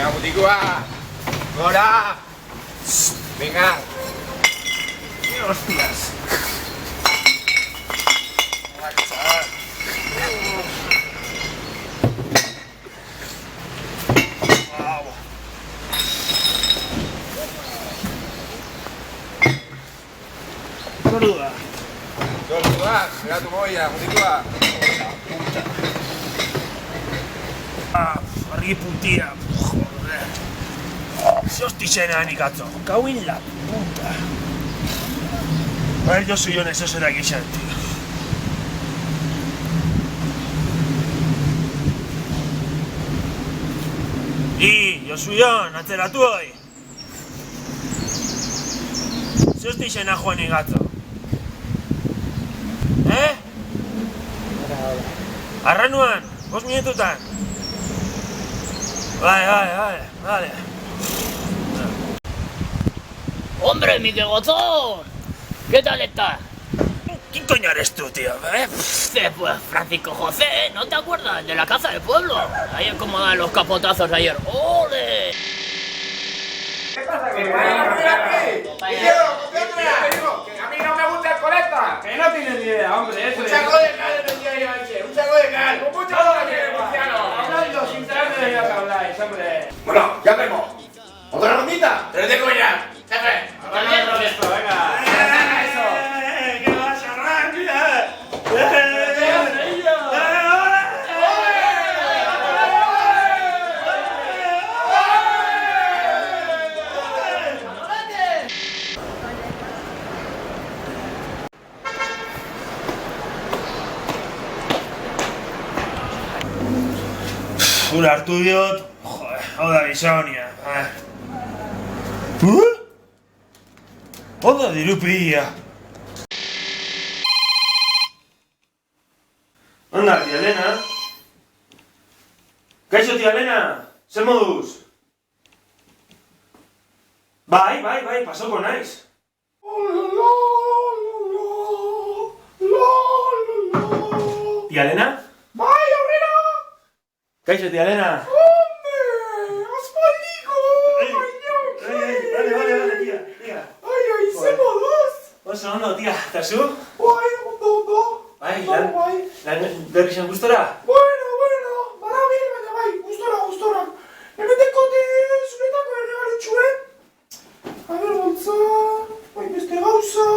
Venga, Buticua. Gora. Venga. Hostias. Tortuga. Tortuga, mira tu molla, Buticua. Argi puntia. Joder. Se hostixena ni katzo. Cau en la puta. A ver, yo soy honesto, será que ya, tío. Y, yo soy on, atzeratu hoi. Se hostixena joan ni gatzo. Arranuan, 5 minututan. Vale. ¡Hombre, Miguel Gozón! ¿Qué tal estás? ¿Quién coño eres tú, tío? Pues Francisco José, ¿no te acuerdas? De la casa del pueblo. Ahí como dan los capotazos de ayer. ¡Ole! ¿Qué pasa? ¿Que vayan a poner aquí? Que a mí no me gusta el colecta. Que no tienes ni idea, hombre, eso Un es. saco de cal vendía yo ayer, un saco de cal. Con mucho cal, Luciano. Hablando sin saber de lo que habláis, hombre. Bueno, ya vemos. ¿Otra rondita? Pero de coña. Jefe. Hablando de esto, venga. ¡Que vas a arrancar! Ura hartu diot, joder, hau da bisonia. Hau da dirupia. Onda, tia Elena? Kaixo, tia Elena? Zer moduz? Bai, pasoko naiz. Tia Elena? ¡Ay, aurrera! Kaixo, tia Elena? ¡Hombre! ¡Aspaldiko! Vale, tia. ¡Ay, ze moduz! Oso ondo, tia, eta zu? ¡Bai, ondo! Bai, Bai. lan berrixan gustora? Bueno, barabil, baina bai, gustora. Hemendekote zuretako erregaletxuen. Abergontza, bai beste gauza.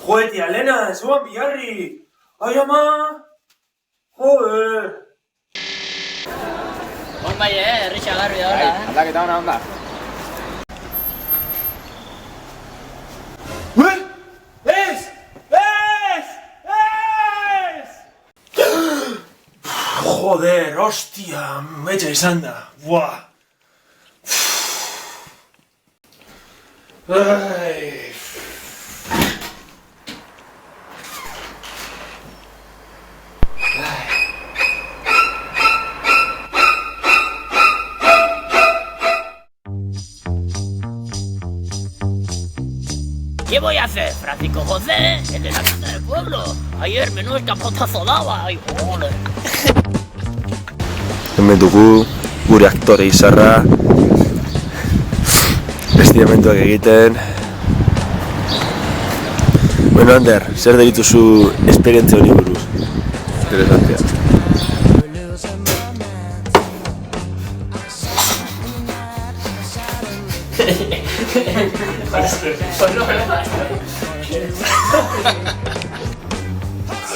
Joe, tia Elena, zuan biharri! Ai, ama! Joder! Bai, herritxa garbi da hora, Aldaketa onda. Joder, hostia, metxa izan da, buah! Ai... ¿Qué voy a hacer? Francisco José, el de la casa del pueblo. Ayer menudo capotazo daba. Ay, ole. Hemen dugu gure aktore izarra estiramentuak egiten. Bueno, Ander, zer derituzu esperientzia honi buruz? Interesantea. Pues no me lo das.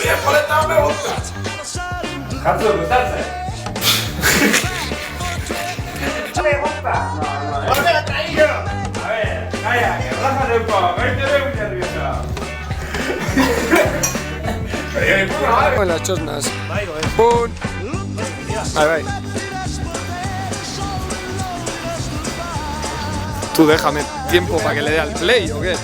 Bien, por esta no me gusta. Jatzu, gustatzen. ¿No me gusta? No. ¡No me lo traído! A ver, calla, que relájate un poco, que te veo muy nervioso. En las chosnas. ¡Pum! Ahí. Tú déjame tiempo para que le dé al play, ¿o qué?